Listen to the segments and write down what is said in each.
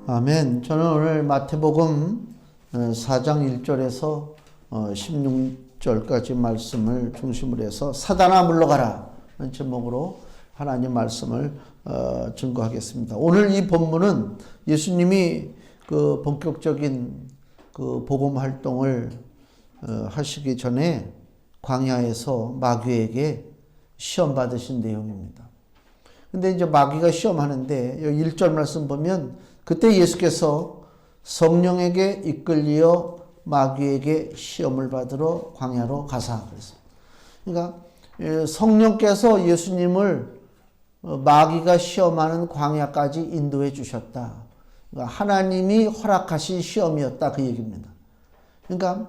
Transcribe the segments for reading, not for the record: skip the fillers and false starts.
아멘. 저는 오늘 마태복음 4장 1절에서 16절까지 말씀을 중심으로 해서 사단아 물러가라 라는 제목으로 하나님 말씀을 증거하겠습니다. 오늘 이 본문은 예수님이 그 본격적인 그 복음 활동을 하시기 전에 광야에서 마귀에게 시험 받으신 내용입니다. 근데 이제 마귀가 시험하는데 1절 말씀 보면 그때 예수께서 성령에게 이끌리어 마귀에게 시험을 받으러 광야로 가사 그랬어요. 그러니까 성령께서 예수님을 마귀가 시험하는 광야까지 인도해 주셨다. 그러니까 하나님이 허락하신 시험이었다 그 얘기입니다. 그러니까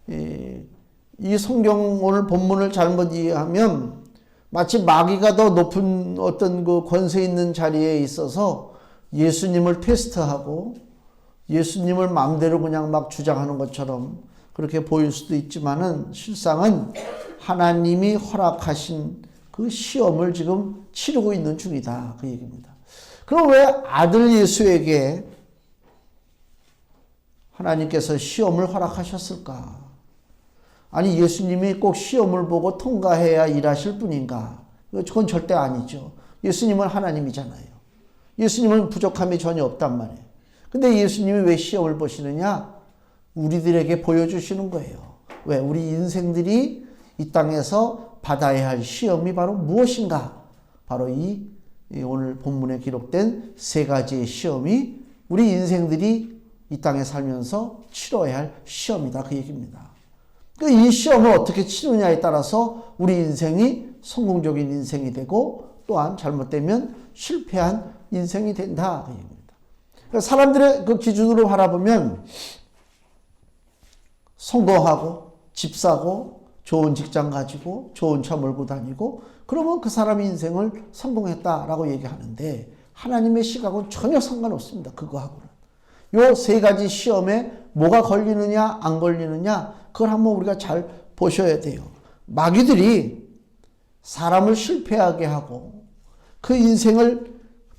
이 성경 오늘 본문을 잘못 이해하면 마치 마귀가 더 높은 어떤 그 권세 있는 자리에 있어서 예수님을 테스트하고 예수님을 마음대로 그냥 막 주장하는 것처럼 그렇게 보일 수도 있지만은 실상은 하나님이 허락하신 그 시험을 지금 치르고 있는 중이다 그 얘기입니다. 그럼 왜 아들 예수에게 하나님께서 시험을 허락하셨을까? 아니 예수님이 꼭 시험을 보고 통과해야 일하실 분인가? 그건 절대 아니죠. 예수님은 하나님이잖아요. 예수님은 부족함이 전혀 없단 말이에요. 근데 예수님이 왜 시험을 보시느냐? 우리들에게 보여주시는 거예요. 왜? 우리 인생들이 이 땅에서 받아야 할 시험이 바로 무엇인가? 바로 이 오늘 본문에 기록된 세 가지의 시험이 우리 인생들이 이 땅에 살면서 치러야 할 시험이다 그 얘기입니다. 이 시험을 어떻게 치느냐에 따라서 우리 인생이 성공적인 인생이 되고 또한 잘못되면 실패한 인생이 된다 그 얘기입니다. 그러니까 사람들의 그 기준으로 바라보면 성공하고 집 사고 좋은 직장 가지고 좋은 차 몰고 다니고 그러면 그 사람의 인생을 성공했다라고 얘기하는데 하나님의 시각은 전혀 상관없습니다. 그거하고는. 요 세 가지 시험에 뭐가 걸리느냐 안 걸리느냐 그걸 한번 우리가 잘 보셔야 돼요. 마귀들이 사람을 실패하게 하고 그 인생을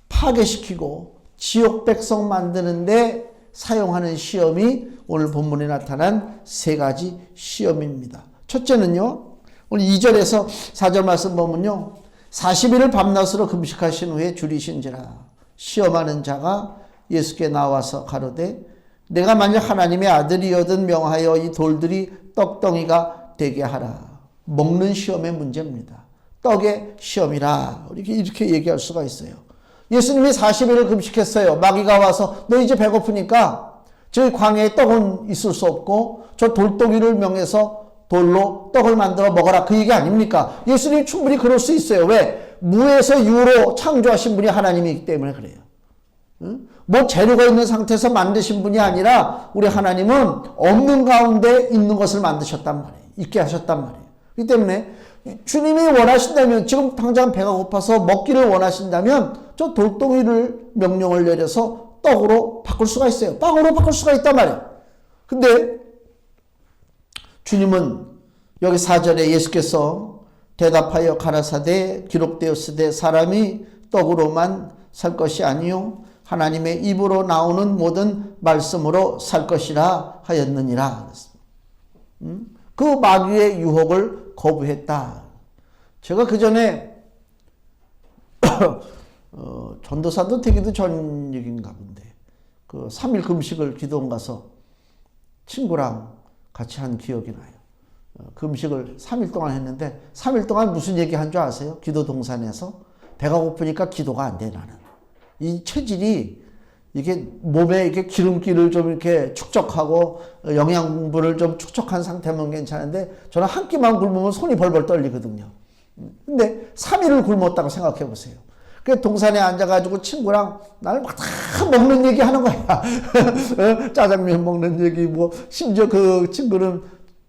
파괴시키고 지옥 백성 만드는데 사용하는 시험이 오늘 본문에 나타난 세 가지 시험입니다. 첫째는요. 오늘 2절에서 4절 말씀 보면요. 40일을 밤낮으로 금식하신 후에 줄이신지라 시험하는 자가 예수께 나와서 가로되 내가 만약 하나님의 아들이여든 명하여 이 돌들이 떡덩이가 되게 하라. 먹는 시험의 문제입니다. 떡의 시험이라 이렇게 얘기할 수가 있어요. 예수님이 40일을 금식했어요. 마귀가 와서 너 이제 배고프니까 저희 광야에 떡은 있을 수 없고 저 돌덩이를 명해서 돌로 떡을 만들어 먹어라 그 얘기 아닙니까? 예수님 충분히 그럴 수 있어요. 왜? 무에서 유로 창조하신 분이 하나님이기 때문에 그래요. 응? 뭐 재료가 있는 상태에서 만드신 분이 아니라 우리 하나님은 없는 가운데 있는 것을 만드셨단 말이에요. 있게 하셨단 말이에요. 그렇기 때문에 주님이 원하신다면 지금 당장 배가 고파서 먹기를 원하신다면 저 돌덩이를 명령을 내려서 떡으로 바꿀 수가 있어요. 빵으로 바꿀 수가 있단 말이에요. 근데 주님은 여기 4절에 예수께서 대답하여 가라사대 기록되었으되 사람이 떡으로만 살 것이 아니요 하나님의 입으로 나오는 모든 말씀으로 살 것이라 하였느니라. 그 마귀의 유혹을 거부했다. 제가 그 전에 전도사도 되기도 전 얘기인가 본데 그 3일 금식을 기도원 가서 친구랑 같이 한 기억이 나요. 금식을 3일 동안 했는데 3일 동안 무슨 얘기 한 줄 아세요? 기도 동산에서 배가 고프니까 기도가 안 돼 나는. 이 체질이 이게 몸에 이렇게 기름기를 좀 이렇게 축적하고 영양분을 좀 축적한 상태면 괜찮은데 저는 한 끼만 굶으면 손이 벌벌 떨리거든요. 근데 3일을 굶었다고 생각해 보세요. 그 동산에 앉아가지고 친구랑 나를 막 다 먹는 얘기 하는 거야. 짜장면 먹는 얘기 뭐 심지어 그 친구는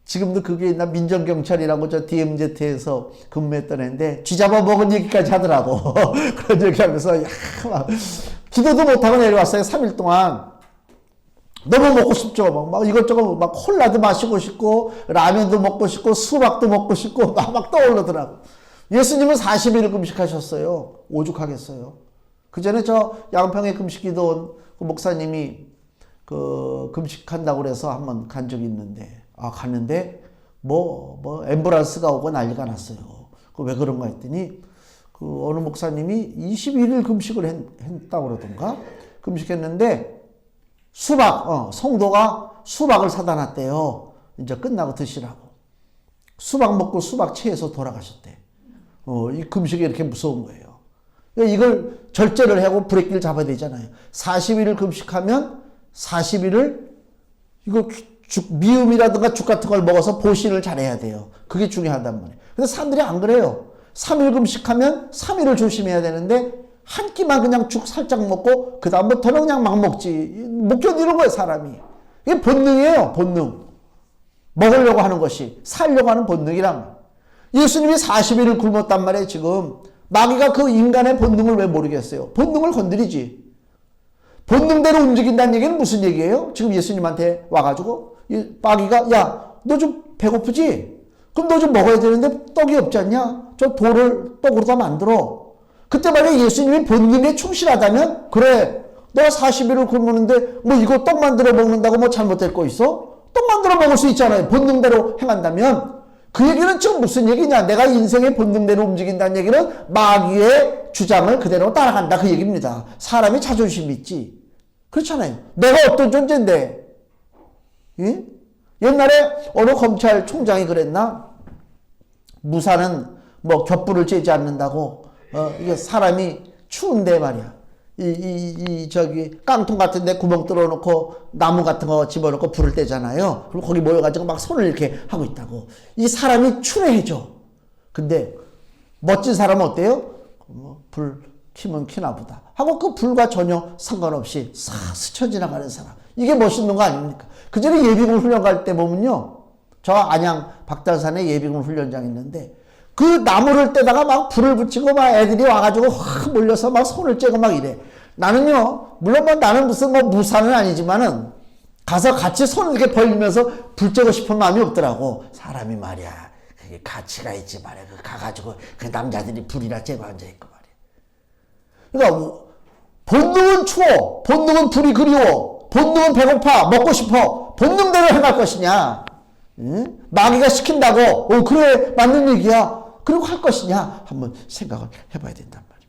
지금도 그게 있나 민정경찰이라고 저 DMZ에서 근무했던 애인데 쥐잡아 먹은 얘기까지 하더라고. 그런 얘기 하면서 야, 막 기도도 못하고 내려왔어요. 3일 동안. 너무 먹고 싶죠. 막 이것저것 막 콜라도 마시고 싶고 라면도 먹고 싶고 수박도 먹고 싶고 막 떠오르더라고. 예수님은 40일을 금식하셨어요. 오죽하겠어요. 그 전에 저 양평에 금식 기도원 그 목사님이 그 금식한다고 그래서 한번 간 적이 있는데, 갔는데 앰뷸런스가 오고 난리가 났어요. 그 왜 그런가 했더니, 그 어느 목사님이 21일 금식을 했다고 그러던가? 금식했는데, 성도가 수박을 사다 놨대요. 이제 끝나고 드시라고. 수박 먹고 수박 체해서 돌아가셨대. 이 금식이 이렇게 무서운 거예요. 이걸 절제를 하고 브레이크를 잡아야 되잖아요. 40일을 금식하면 40일을 이거 미음이라든가 죽 같은 걸 먹어서 보신을 잘해야 돼요. 그게 중요하단 말이에요. 근데 사람들이 안 그래요. 3일 금식하면 3일을 조심해야 되는데 한 끼만 그냥 죽 살짝 먹고 그 다음부터는 그냥 막 먹지. 못 견디는 거예요, 사람이. 이게 본능이에요, 본능. 먹으려고 하는 것이, 살려고 하는 본능이란. 예수님이 40일을 굶었단 말이에요, 지금. 마귀가 그 인간의 본능을 왜 모르겠어요? 본능을 건드리지. 본능대로 움직인다는 얘기는 무슨 얘기예요? 지금 예수님한테 와가지고 마귀가 야, 너 좀 배고프지? 그럼 너 좀 먹어야 되는데 떡이 없지 않냐? 저 돌을 떡으로 다 만들어. 그때 만약에 예수님이 본능에 충실하다면 그래, 내가 40일을 굶는데 뭐 이거 떡 만들어 먹는다고 뭐 잘못될 거 있어? 떡 만들어 먹을 수 있잖아요. 본능대로 행한다면. 그 얘기는 지금 무슨 얘기냐? 내가 인생의 본능대로 움직인다는 얘기는 마귀의 주장을 그대로 따라간다, 그 얘기입니다. 사람이 자존심이 있지. 그렇잖아요. 내가 어떤 존재인데. 예? 옛날에 어느 검찰총장이 그랬나? 무사는 뭐 겹불을 쬐지 않는다고. 이게 사람이 추운데 말이야. 깡통 같은 데 구멍 뚫어놓고 나무 같은 거 집어넣고 불을 떼잖아요. 그럼 거기 모여가지고 막 손을 이렇게 하고 있다고. 이 사람이 추해져. 근데 멋진 사람은 어때요? 불 키면 키나 보다 하고 그 불과 전혀 상관없이 싹 스쳐 지나가는 사람. 이게 멋있는 거 아닙니까? 그 전에 예비군 훈련 갈 때 보면요. 저 안양 박달산에 예비군 훈련장 있는데 그 나무를 떼다가 막 불을 붙이고 막 애들이 와가지고 확 몰려서 막 손을 째고 막 이래. 나는요, 물론 뭐 나는 무슨 뭐 무사는 아니지만은 가서 같이 손을 이렇게 벌리면서 불 째고 싶은 마음이 없더라고. 사람이 말이야, 그게 가치가 있지 말이야. 그 가가지고 그 남자들이 불이나 째고 앉아있고 말이야. 그러니까 본능은 추워, 본능은 불이 그리워, 본능은 배고파, 먹고 싶어. 본능대로 행할 것이냐? 응? 마귀가 시킨다고, 그래, 맞는 얘기야. 그리고 할 것이냐? 한번 생각을 해봐야 된단 말이에요.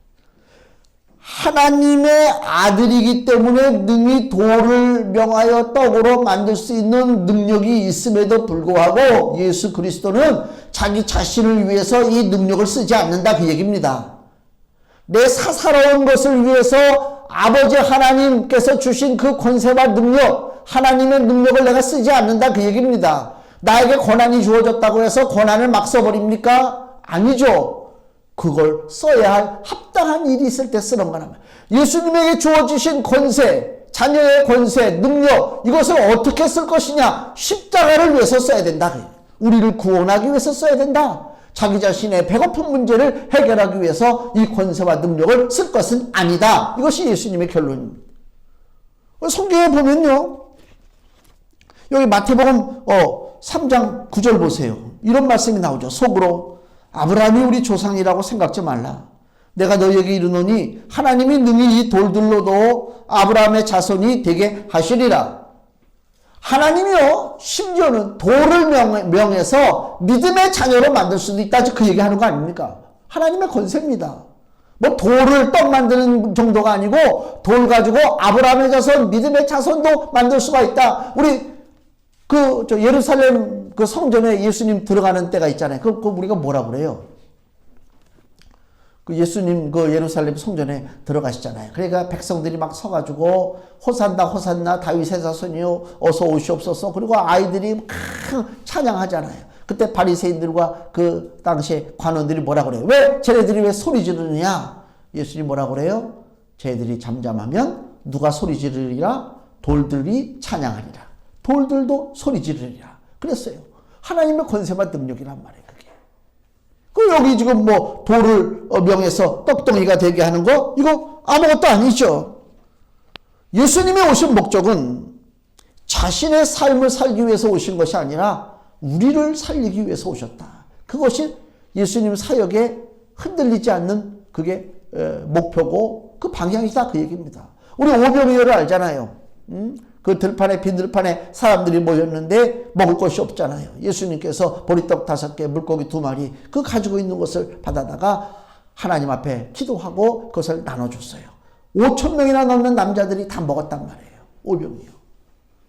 하나님의 아들이기 때문에 능히 돌을 명하여 떡으로 만들 수 있는 능력이 있음에도 불구하고 예수 그리스도는 자기 자신을 위해서 이 능력을 쓰지 않는다, 그 얘기입니다. 내 사사로운 것을 위해서 아버지 하나님께서 주신 그 권세와 능력, 하나님의 능력을 내가 쓰지 않는다, 그 얘기입니다. 나에게 권한이 주어졌다고 해서 권한을 막 써버립니까? 아니죠. 그걸 써야 할 합당한 일이 있을 때 쓰는 거란 말이에요. 예수님에게 주어지신 권세, 자녀의 권세, 능력, 이것을 어떻게 쓸 것이냐? 십자가를 위해서 써야 된다. 우리를 구원하기 위해서 써야 된다. 자기 자신의 배고픈 문제를 해결하기 위해서 이 권세와 능력을 쓸 것은 아니다. 이것이 예수님의 결론입니다. 성경에 보면요, 여기 마태복음 3장 9절 보세요. 이런 말씀이 나오죠. 속으로 아브라함이 우리 조상이라고 생각지 말라. 내가 너희에게 이르노니 하나님이 능히 이 돌들로도 아브라함의 자손이 되게 하시리라. 하나님이요, 심지어는 돌을 명해서 믿음의 자녀로 만들 수도 있다, 그 얘기하는 거 아닙니까? 하나님의 권세입니다. 뭐 돌을 떡 만드는 정도가 아니고 돌 가지고 아브라함의 자손, 믿음의 자손도 만들 수가 있다. 우리 예루살렘 그 성전에 예수님 들어가는 때가 있잖아요. 그 우리가 뭐라 그래요? 그 예수님 그 예루살렘 성전에 들어가시잖아요. 그러니까 백성들이 막 서가지고 호산나 호산나 다윗의 자손이요 어서 오시옵소서. 그리고 아이들이 막 찬양하잖아요. 그때 바리새인들과 그 당시에 관원들이 뭐라 그래요? 왜 쟤네들이 왜 소리 지르느냐? 예수님 뭐라 그래요? 쟤네들이 잠잠하면 누가 소리 지르리라? 돌들이 찬양하리라. 돌들도 소리 지르리라. 그랬어요. 하나님의 권세와 능력이란 말이에요. 그 여기 지금 뭐 돌을 명해서 떡덩이가 되게 하는 거, 이거 아무것도 아니죠. 예수님이 오신 목적은 자신의 삶을 살기 위해서 오신 것이 아니라 우리를 살리기 위해서 오셨다. 그것이 예수님 사역에 흔들리지 않는 그게 목표고 그 방향이다, 그 얘기입니다. 우리 오병이어를 알잖아요. 그 들판에, 빈 들판에 사람들이 모였는데 먹을 것이 없잖아요. 예수님께서 보리떡 5개, 물고기 2마리 그 가지고 있는 것을 받아다가 하나님 앞에 기도하고 그것을 나눠줬어요. 5,000명이나 넘는 남자들이 다 먹었단 말이에요. 오병이어.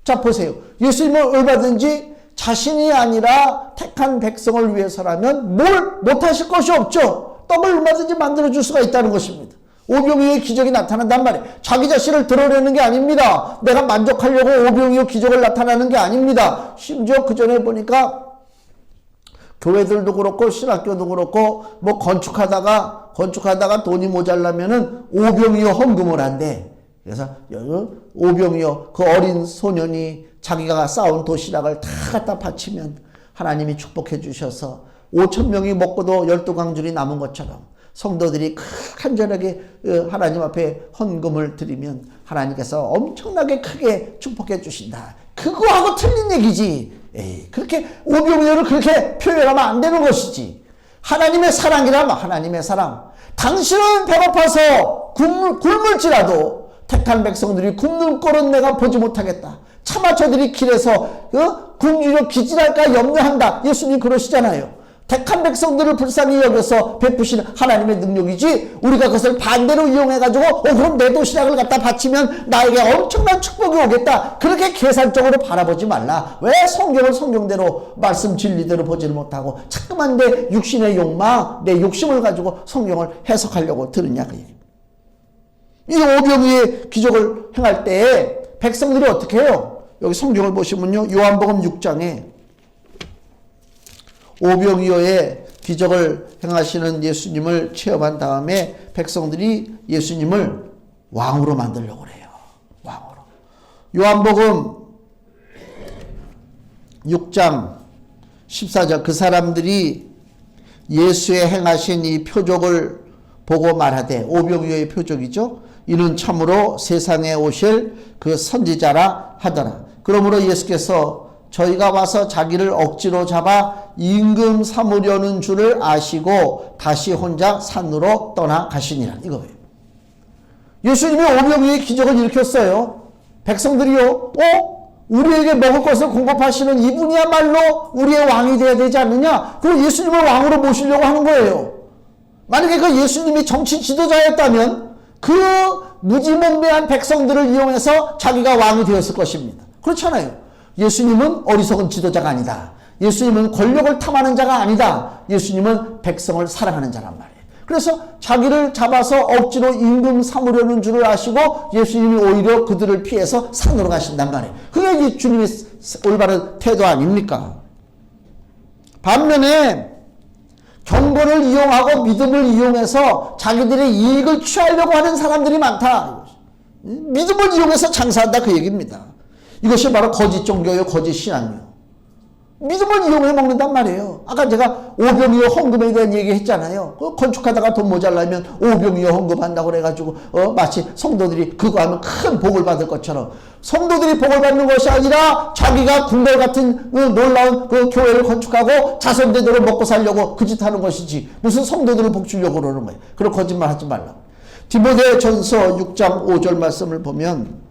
자, 보세요. 예수님은 얼마든지 자신이 아니라 택한 백성을 위해서라면 뭘 못하실 것이 없죠. 떡을 얼마든지 만들어줄 수가 있다는 것입니다. 오병이어의 기적이 나타난단 말이에요. 자기 자신을 드러내는 게 아닙니다. 내가 만족하려고 오병이어 기적을 나타나는 게 아닙니다. 심지어 그 전에 보니까 교회들도 그렇고 신학교도 그렇고 뭐 건축하다가 돈이 모자라면은 오병이어 헌금을 한대. 그래서 오병이어 그 어린 소년이 자기가 쌓은 도시락을 다 갖다 바치면 하나님이 축복해 주셔서 5,000명이 먹고도 12광줄이 남은 것처럼 성도들이 간절하게 하나님 앞에 헌금을 드리면 하나님께서 엄청나게 크게 축복해 주신다. 그거하고 틀린 얘기지. 그렇게 오병이어를 그렇게 표현하면 안 되는 것이지. 하나님의 사랑이라면 하나님의 사랑. 당신은 배고파서 굶을지라도 택한 백성들이 굶는 꼴은 내가 보지 못하겠다. 차마 저들이 길에서 굶주려 기질할까 염려한다. 예수님 그러시잖아요. 택한 백성들을 불쌍히 여겨서 베푸시는 하나님의 능력이지 우리가 그것을 반대로 이용해가지고 그럼 내 도시락을 갖다 바치면 나에게 엄청난 축복이 오겠다. 그렇게 계산적으로 바라보지 말라. 왜 성경을 성경대로 말씀 진리대로 보지를 못하고 자꾸만 내 육신의 욕망, 내 욕심을 가지고 성경을 해석하려고 들으냐 그 얘기입니다. 이 오병이의 기적을 행할 때에 백성들이 어떻게 해요? 여기 성경을 보시면요. 요한복음 6장에 오병이어의 기적을 행하시는 예수님을 체험한 다음에 백성들이 예수님을 왕으로 만들려고 그래요. 왕으로. 요한복음 6장 14절 그 사람들이 예수의 행하신 이 표적을 보고 말하되 오병이어의 표적이죠. 이는 참으로 세상에 오실 그 선지자라 하더라. 그러므로 예수께서 저희가 와서 자기를 억지로 잡아 임금 삼으려는 줄을 아시고 다시 혼자 산으로 떠나가시니라. 이거예요. 예수님이 오병이어의 기적을 일으켰어요. 백성들이요. 우리에게 먹을 것을 공급하시는 이분이야말로 우리의 왕이 되어야 되지 않느냐. 그리고 예수님을 왕으로 모시려고 하는 거예요. 만약에 그 예수님이 정치 지도자였다면 그 무지몽매한 백성들을 이용해서 자기가 왕이 되었을 것입니다. 그렇잖아요. 예수님은 어리석은 지도자가 아니다. 예수님은 권력을 탐하는 자가 아니다. 예수님은 백성을 사랑하는 자란 말이에요. 그래서 자기를 잡아서 억지로 임금 삼으려는 줄을 아시고 예수님이 오히려 그들을 피해서 산으로 가신단 말이에요. 그게 주님의 올바른 태도 아닙니까? 반면에 경건을 이용하고 믿음을 이용해서 자기들의 이익을 취하려고 하는 사람들이 많다. 믿음을 이용해서 장사한다 그 얘기입니다. 이것이 바로 거짓 종교요, 거짓 신앙이요. 믿음을 이용해 먹는단 말이에요. 아까 제가 오병이어 헌금에 대한 얘기 했잖아요. 건축하다가 돈 모자라면 오병이어 헌금한다고 그래가지고 마치 성도들이 그거 하면 큰 복을 받을 것처럼 성도들이 복을 받는 것이 아니라 자기가 궁궐 같은 놀라운 그 교회를 건축하고 자손대대로 먹고 살려고 그 짓 하는 것이지 무슨 성도들을 복 주려고 그러는 거예요. 그런 거짓말 하지 말라고. 디모데전서 6장 5절 말씀을 보면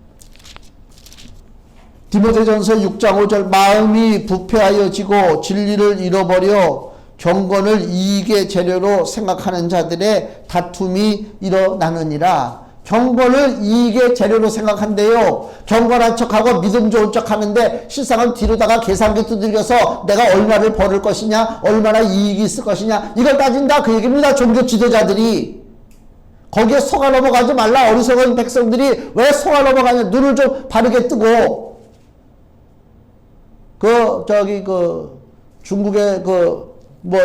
디모데전서 6장 5절 마음이 부패하여지고 진리를 잃어버려 경건을 이익의 재료로 생각하는 자들의 다툼이 일어나느니라. 경건을 이익의 재료로 생각한대요. 경건한 척하고 믿음 좋은 척하는데 실상은 뒤로다가 계산기 두들겨서 내가 얼마를 벌을 것이냐 얼마나 이익이 있을 것이냐 이걸 따진다 그 얘기입니다. 종교 지도자들이. 거기에 속아 넘어가지 말라. 어리석은 백성들이 왜 속아 넘어가냐. 눈을 좀 바르게 뜨고 중국의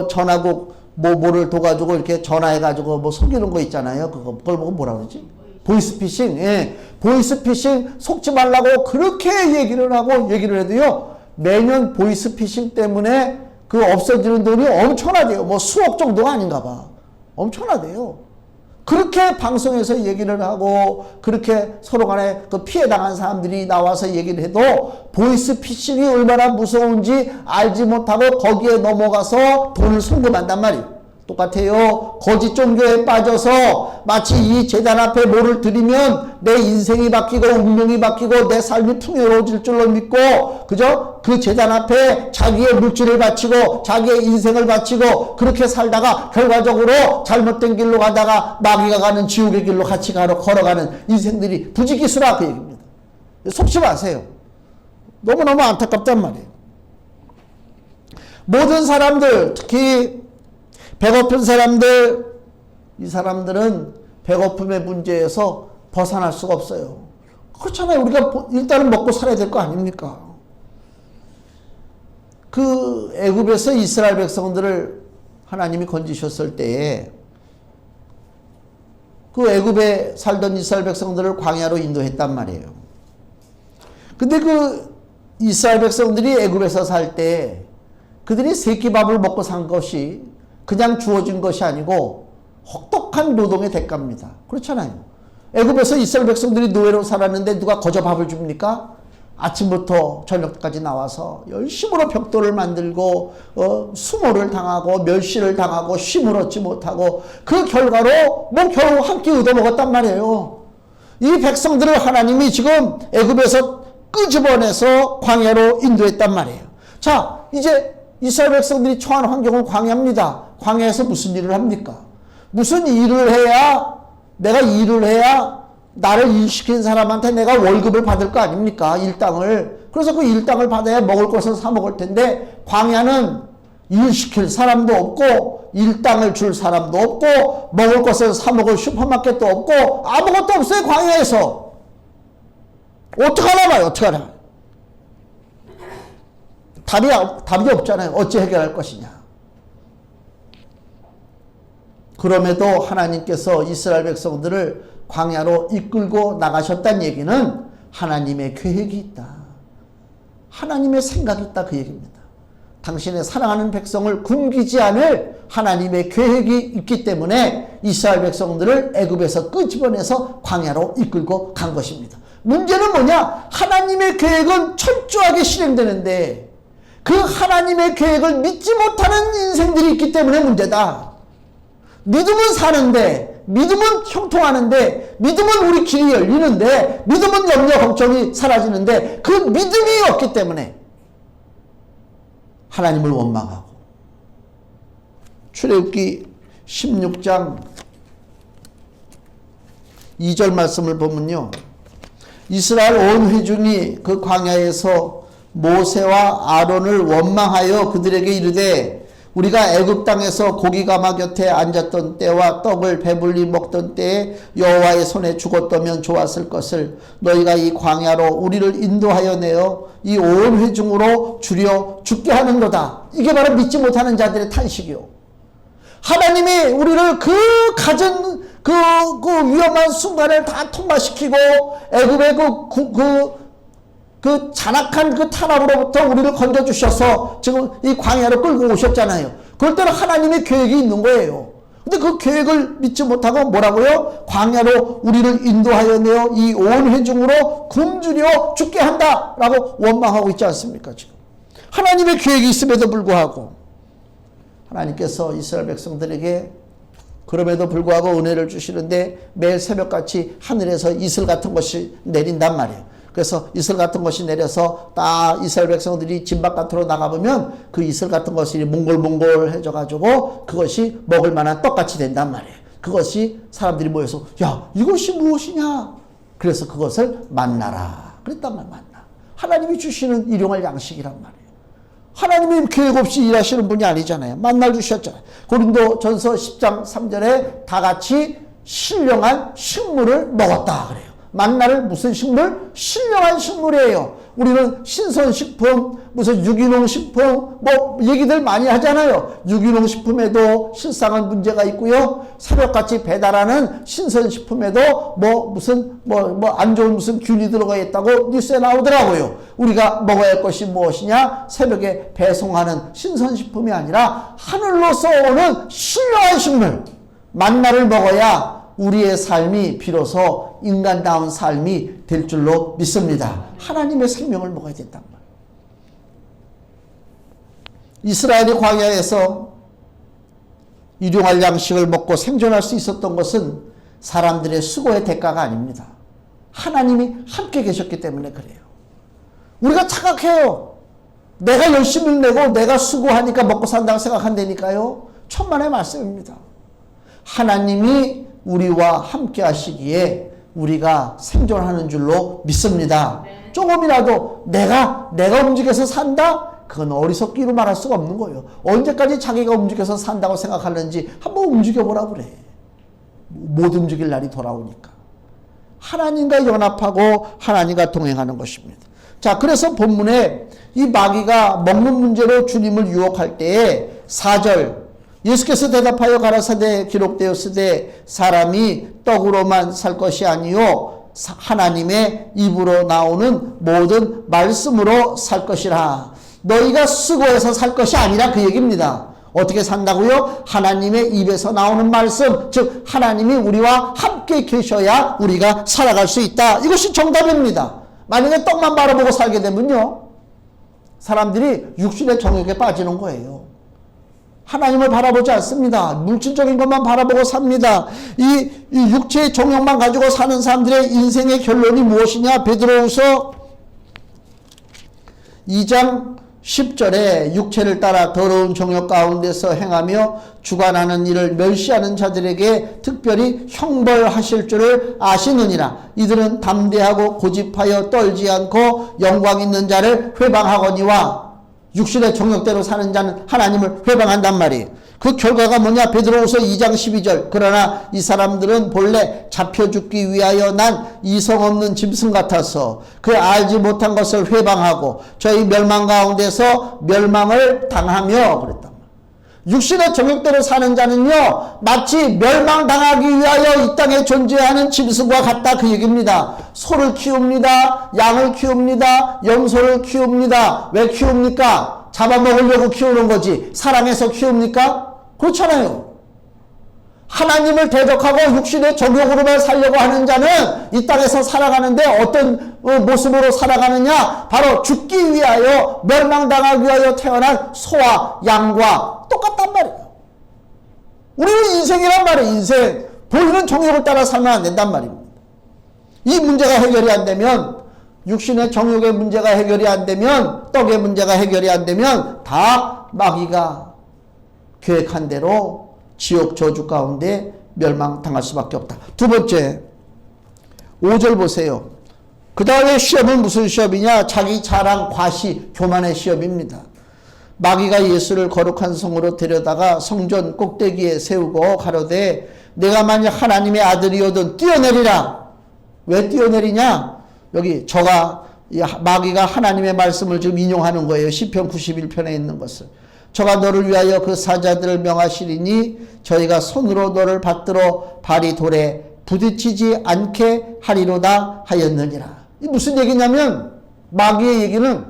전화국 뭐를 둬가지고 이렇게 전화해가지고 속이는 거 있잖아요. 그걸 보고 뭐라 그러지? 보이스피싱. 예. 보이스피싱 속지 말라고 그렇게 얘기를 하고 얘기를 해도요. 매년 보이스피싱 때문에 없어지는 돈이 엄청나대요. 수억 정도가 아닌가 봐. 엄청나대요. 그렇게 방송에서 얘기를 하고 그렇게 서로 간에 피해 당한 사람들이 나와서 얘기를 해도 보이스피싱이 얼마나 무서운지 알지 못하고 거기에 넘어가서 돈을 송금한단 말이에요. 똑같아요. 거짓 종교에 빠져서 마치 이 제단 앞에 뭐를 드리면 내 인생이 바뀌고 운명이 바뀌고 내 삶이 풍요로워질 줄로 믿고 그죠? 그 제단 앞에 자기의 물질을 바치고 자기의 인생을 바치고 그렇게 살다가 결과적으로 잘못된 길로 가다가 마귀가 가는 지옥의 길로 같이 걸어가는 인생들이 부지기수라 그 얘기입니다. 속지 마세요. 너무너무 안타깝단 말이에요. 모든 사람들, 특히 배고픈 사람들, 이 사람들은 배고픔의 문제에서 벗어날 수가 없어요. 그렇잖아요. 우리가 일단은 먹고 살아야 될 거 아닙니까? 그 애굽에서 이스라엘 백성들을 하나님이 건지셨을 때에 그 애굽에 살던 이스라엘 백성들을 광야로 인도했단 말이에요. 근데 그 이스라엘 백성들이 애굽에서 살 때 그들이 세끼밥을 먹고 산 것이 그냥 주어진 것이 아니고 혹독한 노동의 대가입니다. 그렇잖아요. 애굽에서 이스라엘 백성들이 노예로 살았는데 누가 거저 밥을 줍니까? 아침부터 저녁까지 나와서 열심으로 벽돌을 만들고 수모를 당하고 멸시를 당하고 쉼을 얻지 못하고 그 결과로 뭐 겨우 한 끼 얻어먹었단 말이에요. 이 백성들을 하나님이 지금 애굽에서 끄집어내서 광야로 인도했단 말이에요. 자, 이제 이스라엘 백성들이 처한 환경은 광야입니다. 광야에서 무슨 일을 합니까? 무슨 일을 해야 내가 일을 해야 나를 일시킨 사람한테 내가 월급을 받을 거 아닙니까? 일당을. 그래서 그 일당을 받아야 먹을 것을 사 먹을 텐데 광야는 일시킬 사람도 없고 일당을 줄 사람도 없고 먹을 것을 사 먹을 슈퍼마켓도 없고 아무것도 없어요. 광야에서. 어떡하나 봐요. 어떡하나. 답이 없잖아요. 어찌 해결할 것이냐. 그럼에도 하나님께서 이스라엘 백성들을 광야로 이끌고 나가셨다는 얘기는 하나님의 계획이 있다. 하나님의 생각이 있다. 그 얘기입니다. 당신의 사랑하는 백성을 굶기지 않을 하나님의 계획이 있기 때문에 이스라엘 백성들을 애굽에서 끄집어내서 광야로 이끌고 간 것입니다. 문제는 뭐냐? 하나님의 계획은 철저하게 실행되는데 그 하나님의 계획을 믿지 못하는 인생들이 있기 때문에 문제다. 믿음은 사는데, 믿음은 형통하는데, 믿음은 우리 길이 열리는데, 믿음은 염려 걱정이 사라지는데 그 믿음이 없기 때문에 하나님을 원망하고. 출애굽기 16장 2절 말씀을 보면요, 이스라엘 온 회중이 그 광야에서 모세와 아론을 원망하여 그들에게 이르되 우리가 애굽 땅에서 고기 가마 곁에 앉았던 때와 떡을 배불리 먹던 때에 여호와의 손에 죽었다면 좋았을 것을 너희가 이 광야로 우리를 인도하여 내어 이 온 회중으로 줄여 죽게 하는 거다. 이게 바로 믿지 못하는 자들의 탄식이요. 하나님이 우리를 그 가진 그 위험한 순간을 다 통과시키고 애굽의 그 잔악한 그 탄압으로부터 우리를 건져주셔서 지금 이 광야로 끌고 오셨잖아요. 그럴 때는 하나님의 계획이 있는 거예요. 근데 그 계획을 믿지 못하고 뭐라고요? 광야로 우리를 인도하여 내어 이 온 회중으로 굶주려 죽게 한다라고 원망하고 있지 않습니까? 지금 하나님의 계획이 있음에도 불구하고 하나님께서 이스라엘 백성들에게 그럼에도 불구하고 은혜를 주시는데 매일 새벽같이 하늘에서 이슬 같은 것이 내린단 말이에요. 그래서 이슬 같은 것이 내려서 딱 이스라엘 백성들이 진 바깥으로 나가보면 그 이슬 같은 것이 몽골몽골해져 가지고 그것이 먹을 만한 떡같이 된단 말이에요. 그것이 사람들이 모여서 야, 이것이 무엇이냐? 그래서 그것을 만나라 그랬단 말이에요. 만나. 하나님이 주시는 일용할 양식이란 말이에요. 하나님이 계획 없이 일하시는 분이 아니잖아요. 만나를 주셨잖아요. 고린도전서 10장 3절에 다 같이 신령한 식물을 먹었다 그래요. 만나를 무슨 식물? 신령한 식물이에요. 우리는 신선식품, 무슨 유기농 식품, 뭐 얘기들 많이 하잖아요. 유기농 식품에도 실상은 문제가 있고요. 새벽같이 배달하는 신선식품에도 무슨 안 좋은 무슨 균이 들어가 있다고 뉴스에 나오더라고요. 우리가 먹어야 할 것이 무엇이냐? 새벽에 배송하는 신선식품이 아니라 하늘로서 오는 신령한 식물. 만나를 먹어야 우리의 삶이 비로소 인간다운 삶이 될 줄로 믿습니다. 하나님의 생명을 먹어야 된단 말이에요. 이스라엘이 광야에서 일용할 양식을 먹고 생존할 수 있었던 것은 사람들의 수고의 대가가 아닙니다. 하나님이 함께 계셨기 때문에 그래요. 우리가 착각해요. 내가 열심히 내고 내가 수고하니까 먹고 산다고 생각한다니까요. 천만의 말씀입니다. 하나님이 우리와 함께 하시기에 우리가 생존하는 줄로 믿습니다. 조금이라도 내가 움직여서 산다? 그건 어리석기로 말할 수가 없는 거예요. 언제까지 자기가 움직여서 산다고 생각하는지 한번 움직여보라 그래. 못 움직일 날이 돌아오니까. 하나님과 연합하고 하나님과 동행하는 것입니다. 자, 그래서 본문에 이 마귀가 먹는 문제로 주님을 유혹할 때에 4절 예수께서 대답하여 가라사대 기록되었으되 사람이 떡으로만 살 것이 아니요 하나님의 입으로 나오는 모든 말씀으로 살 것이라. 너희가 수고해서 살 것이 아니라 그 얘기입니다. 어떻게 산다고요? 하나님의 입에서 나오는 말씀, 즉 하나님이 우리와 함께 계셔야 우리가 살아갈 수 있다. 이것이 정답입니다. 만약에 떡만 바라보고 살게 되면요, 사람들이 육신의 정욕에 빠지는 거예요. 하나님을 바라보지 않습니다. 물질적인 것만 바라보고 삽니다. 이 육체의 정욕만 가지고 사는 사람들의 인생의 결론이 무엇이냐? 베드로후서 2장 10절에 육체를 따라 더러운 정욕 가운데서 행하며 주관하는 일을 멸시하는 자들에게 특별히 형벌하실 줄을 아시느니라. 이들은 담대하고 고집하여 떨지 않고 영광 있는 자를 회방하거니와. 육신의 정욕대로 사는 자는 하나님을 회방한단 말이에요. 그 결과가 뭐냐? 베드로후서 2장 12절. 그러나 이 사람들은 본래 잡혀 죽기 위하여 난 이성 없는 짐승 같아서 그 알지 못한 것을 회방하고 저희 멸망 가운데서 멸망을 당하며 그랬단 말이에요. 육신의 정욕대로 사는 자는요, 마치 멸망당하기 위하여 이 땅에 존재하는 짐승과 같다 그 얘기입니다. 소를 키웁니다. 양을 키웁니다. 염소를 키웁니다. 왜 키웁니까? 잡아먹으려고 키우는 거지. 사랑해서 키웁니까? 그렇잖아요. 하나님을 대적하고 육신의 정욕으로만 살려고 하는 자는 이 땅에서 살아가는데 어떤 모습으로 살아가느냐? 바로 죽기 위하여 멸망당하기 위하여 태어난 소와 양과 똑같단 말이에요. 우리는 인생이란 말이에요. 인생. 보이는 정욕을 따라 살면 안 된단 말입니다. 이 문제가 해결이 안 되면, 육신의 정욕의 문제가 해결이 안 되면, 떡의 문제가 해결이 안 되면 다 마귀가 계획한 대로 지옥 저주 가운데 멸망당할 수밖에 없다. 두 번째, 5절 보세요. 그 다음에 시험은 무슨 시험이냐? 자기 자랑, 과시, 교만의 시험입니다. 마귀가 예수를 거룩한 성으로 데려다가 성전 꼭대기에 세우고 가로되 내가 만약 하나님의 아들이오든 뛰어내리라. 왜 뛰어내리냐? 여기 마귀가 하나님의 말씀을 지금 인용하는 거예요. 시편 91편에 있는 것을. 저가 너를 위하여 그 사자들을 명하시리니 저희가 손으로 너를 받들어 발이 돌에 부딪히지 않게 하리로다 하였느니라. 이 무슨 얘기냐면, 마귀의 얘기는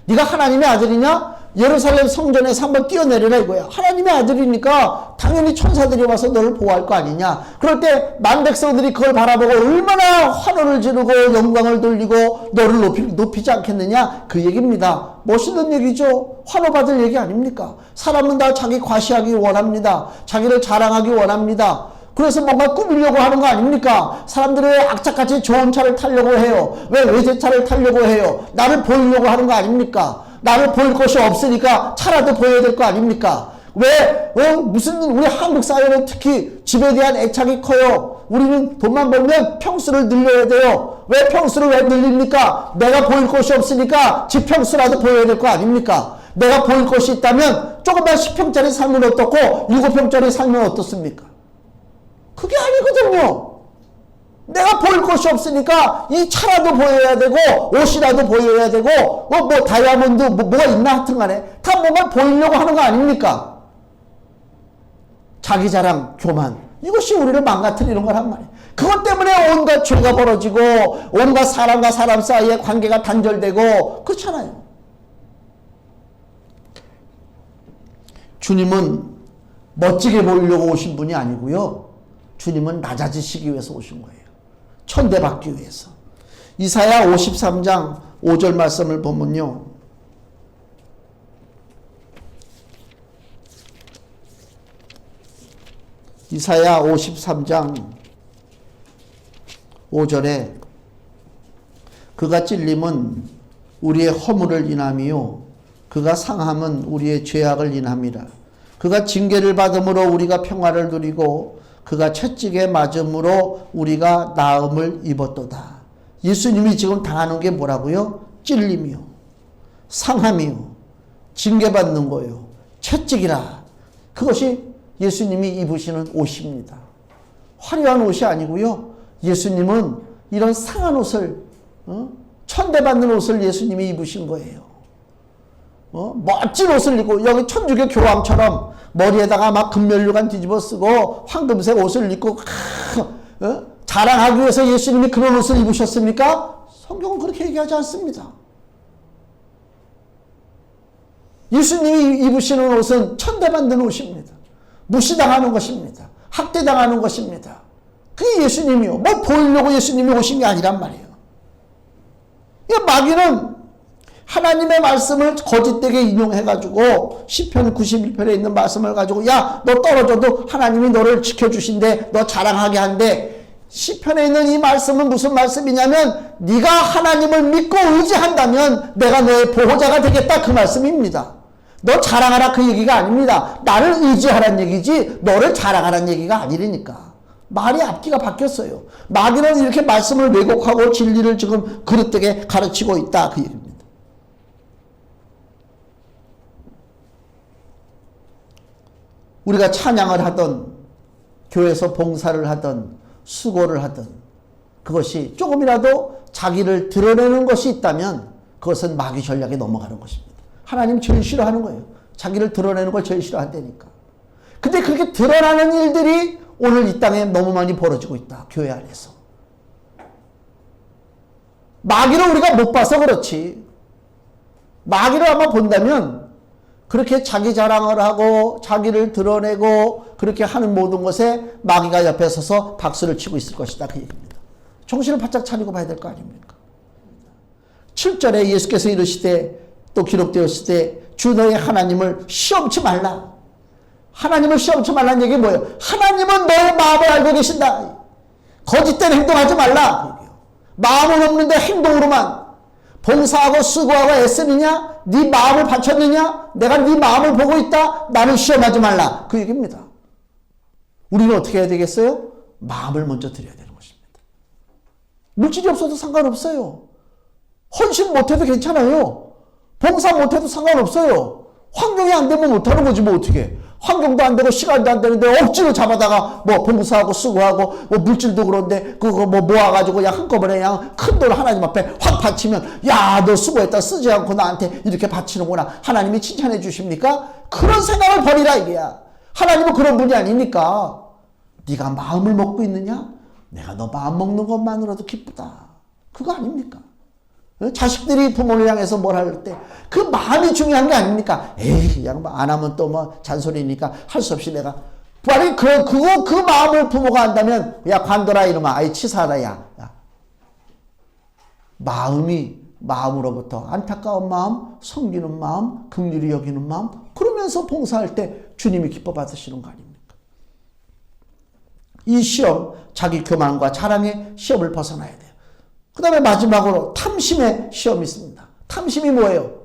네가 하나님의 아들이냐? 예루살렘 성전에서 한번 뛰어내리라 이거야. 하나님의 아들이니까 당연히 천사들이 와서 너를 보호할 거 아니냐. 그럴 때 만백성들이 그걸 바라보고 얼마나 환호를 지르고 영광을 돌리고 너를 높이지 않겠느냐. 그 얘기입니다. 멋있는 얘기죠. 환호받을 얘기 아닙니까? 사람은 다 자기 과시하기 원합니다. 자기를 자랑하기 원합니다. 그래서 뭔가 꾸미려고 하는 거 아닙니까? 사람들이 왜 악착같이 좋은 차를 타려고 해요? 왜 외제차를 타려고 해요? 나를 보이려고 하는 거 아닙니까? 나를 보일 것이 없으니까 차라도 보여야 될 거 아닙니까? 왜, 우리 한국 사회는 특히 집에 대한 애착이 커요. 우리는 돈만 벌면 평수를 늘려야 돼요. 왜 평수를 왜 늘립니까? 내가 보일 것이 없으니까 집 평수라도 보여야 될 거 아닙니까? 내가 보일 것이 있다면 조금만 10평짜리 살면 어떻고 7평짜리 살면 어떻습니까? 그게 아니거든요. 내가 보일 것이 없으니까 이 차라도 보여야 되고 옷이라도 보여야 되고 뭐 다이아몬드 뭐가 있나 하여튼 간에 다 뭔가 보이려고 하는 거 아닙니까? 자기 자랑, 교만, 이것이 우리를 망가뜨리는 거란 말이에요. 그것 때문에 온갖 죄가 벌어지고 온갖 사람과 사람 사이의 관계가 단절되고 그렇잖아요. 주님은 멋지게 보이려고 오신 분이 아니고요. 주님은 낮아지시기 위해서 오신 거예요. 천대받기 위해서. 이사야 53장 5절 말씀을 보면요. 이사야 53장 5절에 그가 찔림은 우리의 허물을 인함이요 그가 상함은 우리의 죄악을 인함이라. 그가 징계를 받음으로 우리가 평화를 누리고 그가 채찍에 맞음으로 우리가 나음을 입었도다. 예수님이 지금 당하는 게 뭐라고요? 찔림이요, 상함이요, 징계받는 거요, 채찍이라. 그것이 예수님이 입으시는 옷입니다. 화려한 옷이 아니고요. 예수님은 이런 상한 옷을 천대받는 옷을 예수님이 입으신 거예요. 멋진 옷을 입고 여기 천주교 교황처럼 머리에다가 막 금면류관 뒤집어 쓰고 황금색 옷을 입고 자랑하기 위해서 예수님이 그런 옷을 입으셨습니까? 성경은 그렇게 얘기하지 않습니다. 예수님이 입으시는 옷은 천대받는 옷입니다. 무시당하는 것입니다. 학대당하는 것입니다. 그게 예수님이요. 뭐 보이려고 예수님이 오신 게 아니란 말이에요. 마귀는 하나님의 말씀을 거짓되게 인용해가지고 시편 91편에 있는 말씀을 가지고 야, 너 떨어져도 하나님이 너를 지켜주신대, 너 자랑하게 한대. 시편에 있는 이 말씀은 무슨 말씀이냐면 네가 하나님을 믿고 의지한다면 내가 너의 보호자가 되겠다, 그 말씀입니다. 너 자랑하라 그 얘기가 아닙니다. 나를 의지하라는 얘기지 너를 자랑하라는 얘기가 아니라니까. 말이 앞뒤가 바뀌었어요. 마귀는 이렇게 말씀을 왜곡하고 진리를 지금 그릇되게 가르치고 있다, 그 얘기입니다. 우리가 찬양을 하던, 교회에서 봉사를 하던, 수고를 하던, 그것이 조금이라도 자기를 드러내는 것이 있다면 그것은 마귀 전략에 넘어가는 것입니다. 하나님 제일 싫어하는 거예요. 자기를 드러내는 걸 제일 싫어한다니까. 근데 그렇게 드러나는 일들이 오늘 이 땅에 너무 많이 벌어지고 있다, 교회 안에서. 마귀를 우리가 못 봐서 그렇지. 마귀를 아마 본다면 그렇게 자기 자랑을 하고 자기를 드러내고 그렇게 하는 모든 것에 마귀가 옆에 서서 박수를 치고 있을 것이다, 그 얘기입니다. 정신을 바짝 차리고 봐야 될 거 아닙니까? 7절에 예수께서 이르시되, 또 기록되었을 때 주 너의 하나님을 시험치 말라. 하나님을 시험치 말라는 얘기 뭐예요? 하나님은 너의 마음을 알고 계신다. 거짓된 행동하지 말라. 마음은 없는데 행동으로만 봉사하고 수고하고 애쓰느냐? 네 마음을 바쳤느냐? 내가 네 마음을 보고 있다. 나를 시험하지 말라, 그 얘기입니다. 우리는 어떻게 해야 되겠어요? 마음을 먼저 드려야 되는 것입니다. 물질이 없어도 상관없어요. 헌신 못해도 괜찮아요. 봉사 못해도 상관없어요. 환경이 안 되면 못하는 거지 뭐 어떻게. 환경도 안 되고 시간도 안 되는데 억지로 잡아다가 뭐 봉사하고 수고하고 뭐 물질도 그런데 그거 뭐 모아가지고 그냥 한꺼번에 그냥 큰 돈 하나님 앞에 확 바치면 야, 너 수고했다, 쓰지 않고 나한테 이렇게 바치는구나, 하나님이 칭찬해 주십니까? 그런 생각을 버리라 이게야. 하나님은 그런 분이 아니니까. 네가 마음을 먹고 있느냐? 내가 너 마음 먹는 것만으로도 기쁘다, 그거 아닙니까? 자식들이 부모를 향해서 뭘 할 때 그 마음이 중요한 게 아닙니까? 에이, 그냥 안 하면 또 뭐 잔소리니까 할 수 없이 내가. 아니, 그 마음을 부모가 한다면, 야, 관둬라, 이놈아. 아이, 치사하다, 야. 마음으로부터 안타까운 마음, 섬기는 마음, 긍휼히 여기는 마음, 그러면서 봉사할 때 주님이 기뻐 받으시는 거 아닙니까? 이 시험, 자기 교만과 자랑의 시험을 벗어나야 돼요. 그 다음에 마지막으로 탐심의 시험이 있습니다. 탐심이 뭐예요?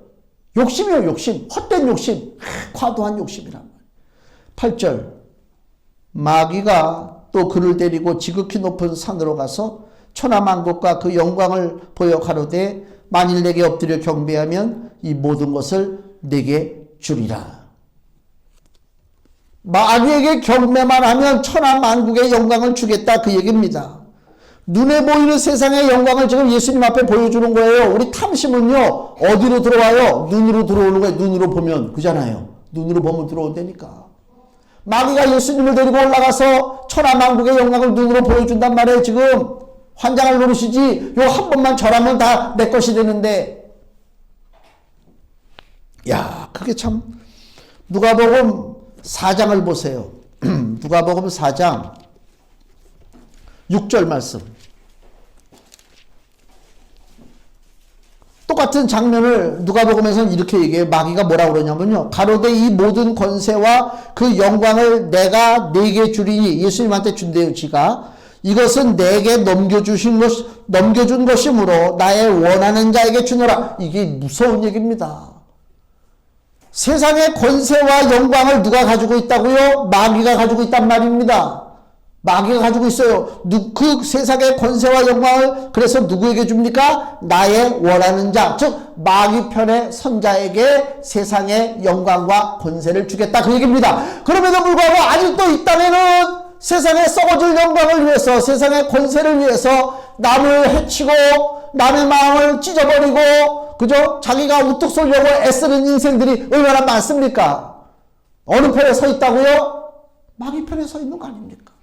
욕심이에요, 욕심. 헛된 욕심. 과도한 욕심이란 말이에요. 8절. 마귀가 또 그를 데리고 지극히 높은 산으로 가서 천하만국과 그 영광을 보여 가로되 만일 내게 엎드려 경배하면 이 모든 것을 내게 주리라. 마귀에게 경배만 하면 천하만국의 영광을 주겠다, 그 얘기입니다. 눈에 보이는 세상의 영광을 지금 예수님 앞에 보여주는 거예요. 우리 탐심은요, 어디로 들어와요? 눈으로 들어오는 거예요. 눈으로 보면. 그잖아요. 눈으로 보면 들어온다니까. 마귀가 예수님을 데리고 올라가서 천하만국의 영광을 눈으로 보여준단 말이에요. 지금 환장을 노리시지. 요 한 번만 절하면 다 내 것이 되는데. 야, 그게 참. 누가복음 4장을 보세요. 누가복음 4장 6절 말씀. 똑같은 장면을 누가복음에서는 이렇게 얘기해요. 마귀가 뭐라고 그러냐면요. 가로되 이 모든 권세와 그 영광을 내가 네게 주리니, 예수님한테 준대요. 지가 이것은 내게 넘겨준 것이므로 나의 원하는 자에게 주노라. 이게 무서운 얘기입니다. 세상의 권세와 영광을 누가 가지고 있다고요? 마귀가 가지고 있단 말입니다. 마귀가 가지고 있어요. 그 세상의 권세와 영광을 그래서 누구에게 줍니까? 나의 원하는 자, 즉 마귀 편의 선자에게 세상의 영광과 권세를 주겠다, 그 얘기입니다. 그럼에도 불구하고 아직도 이 땅에는 세상에 썩어질 영광을 위해서, 세상의 권세를 위해서 남을 해치고 남의 마음을 찢어버리고, 그죠? 자기가 우뚝 쏠려고 애쓰는 인생들이 얼마나 많습니까? 어느 편에 서 있다고요? 마귀 편에 서 있는 거 아닙니까?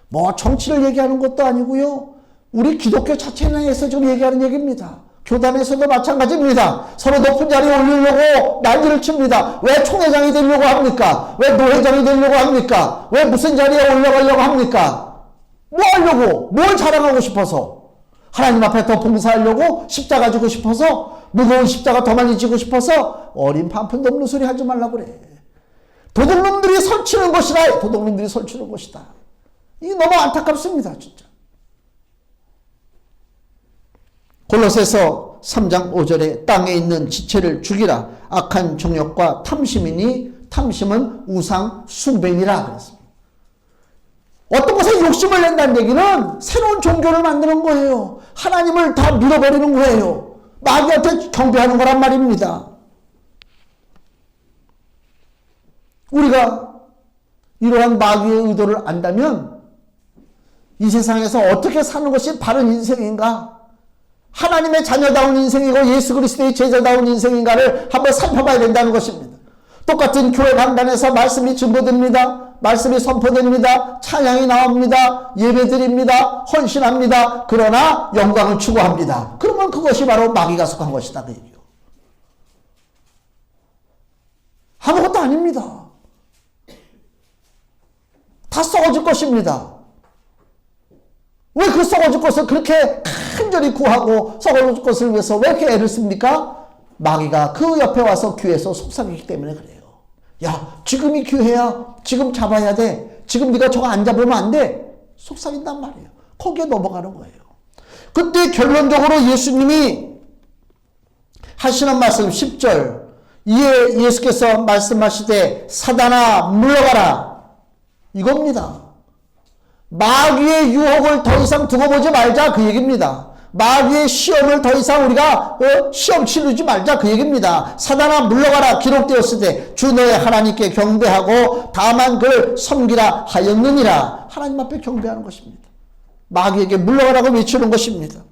뭐 정치를 얘기하는 것도 아니고요. 우리 기독교 자체 내에서 지금 얘기하는 얘기입니다. 교단에서도 마찬가지입니다. 서로 높은 자리에 올리려고 난리를 칩니다. 왜 총회장이 되려고 합니까? 왜 노회장이 되려고 합니까? 왜 무슨 자리에 올라가려고 합니까? 뭐 하려고? 뭘 자랑하고 싶어서? 하나님 앞에 더 봉사하려고? 십자가 지고 싶어서? 무거운 십자가 더 많이 지고 싶어서? 어린 판푼도 없는 소리 하지 말라고 그래. 도둑놈들이 설치는 것이다. 도둑놈들이 설치는 것이다. 이게 너무 안타깝습니다. 진짜. 골로새서 3장 5절에 땅에 있는 지체를 죽이라. 악한 정욕과 탐심이니 탐심은 우상 숭배니라 그랬습니다. 어떤 것에 욕심을 낸다는 얘기는 새로운 종교를 만드는 거예요. 하나님을 다 밀어버리는 거예요. 마귀한테 경배하는 거란 말입니다. 우리가 이러한 마귀의 의도를 안다면 이 세상에서 어떻게 사는 것이 바른 인생인가? 하나님의 자녀다운 인생이고 예수 그리스도의 제자다운 인생인가를 한번 살펴봐야 된다는 것입니다. 똑같은 교회 강단에서 말씀이 증거됩니다. 말씀이 선포됩니다. 찬양이 나옵니다. 예배드립니다. 헌신합니다. 그러나 영광을 추구합니다. 그러면 그것이 바로 마귀가 속한 것이다, 그 얘기요. 아무것도 아닙니다. 다 썩어질 것입니다. 왜 그 썩어질 것을 그렇게 간절히 구하고 썩어질 것을 위해서 왜 이렇게 애를 씁니까? 마귀가 그 옆에 와서 귀에서 속삭이기 때문에 그래요. 야, 지금이 기회야. 지금 잡아야 돼. 지금 네가 저거 안 잡으면 안 돼. 속삭인단 말이에요. 거기에 넘어가는 거예요. 그때 결론적으로 예수님이 하시는 말씀 10절, 이에 예수께서 말씀하시되 사단아 물러가라, 이겁니다. 마귀의 유혹을 더 이상 두고 보지 말자, 그 얘기입니다. 마귀의 시험을 더 이상 우리가 시험 치르지 말자, 그 얘기입니다. 사단아 물러가라, 기록되었으되 주 너의 하나님께 경배하고 다만 그를 섬기라 하였느니라. 하나님 앞에 경배하는 것입니다. 마귀에게 물러가라고 외치는 것입니다.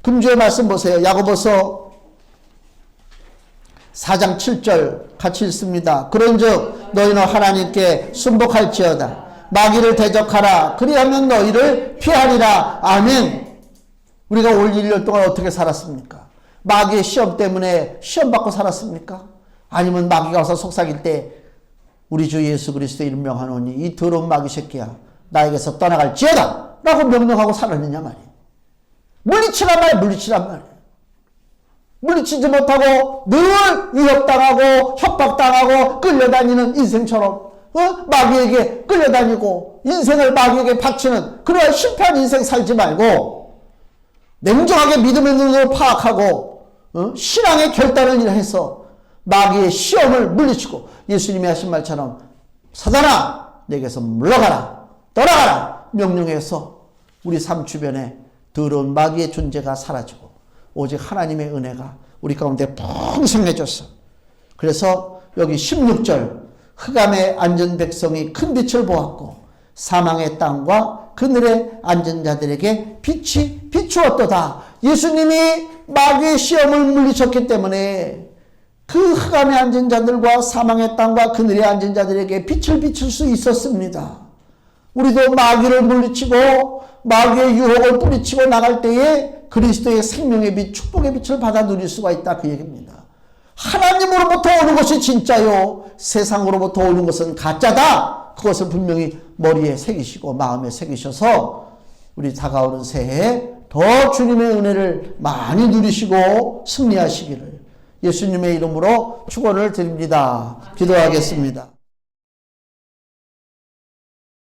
금주의 말씀 보세요. 야고보서 4장 7절 같이 읽습니다. 그런즉 너희는 하나님께 순복할지어다. 마귀를 대적하라. 그리하면 너희를 피하리라. 아멘. 우리가 올 1년 동안 어떻게 살았습니까? 마귀의 시험 때문에 시험 받고 살았습니까? 아니면 마귀가 와서 속삭일 때 우리 주 예수 그리스도의 이름 명하노니 이 더러운 마귀 새끼야 나에게서 떠나갈지어다 라고 명령하고 살았느냐 말이에요. 물리치란 말이에요. 물리치란 말이에요. 물리치지 못하고 늘 위협당하고 협박당하고 끌려다니는 인생처럼 마귀에게 끌려다니고 인생을 마귀에게 바치는 그런 실패한 인생 살지 말고 냉정하게 믿음의 눈으로 파악하고 신앙의 결단을 해서 마귀의 시험을 물리치고 예수님이 하신 말처럼 사단아 내게서 물러가라 떠나가라 명령해서 우리 삶 주변에 더러운 마귀의 존재가 사라지고 오직 하나님의 은혜가 우리 가운데 풍성해졌어. 그래서 여기 16절 흑암에 앉은 백성이 큰 빛을 보았고 사망의 땅과 그늘에 앉은 자들에게 빛이 비추었도다. 예수님이 마귀의 시험을 물리쳤기 때문에 그 흑암에 앉은 자들과 사망의 땅과 그늘에 앉은 자들에게 빛을 비출 수 있었습니다. 우리도 마귀를 물리치고 마귀의 유혹을 뿌리치고 나갈 때에 그리스도의 생명의 빛, 축복의 빛을 받아 누릴 수가 있다, 그 얘기입니다. 하나님으로부터 오는 것이 진짜요, 세상으로부터 오는 것은 가짜다. 그것을 분명히 머리에 새기시고 마음에 새기셔서 우리 다가오는 새해에 더 주님의 은혜를 많이 누리시고 승리하시기를 예수님의 이름으로 축원을 드립니다. 기도하겠습니다.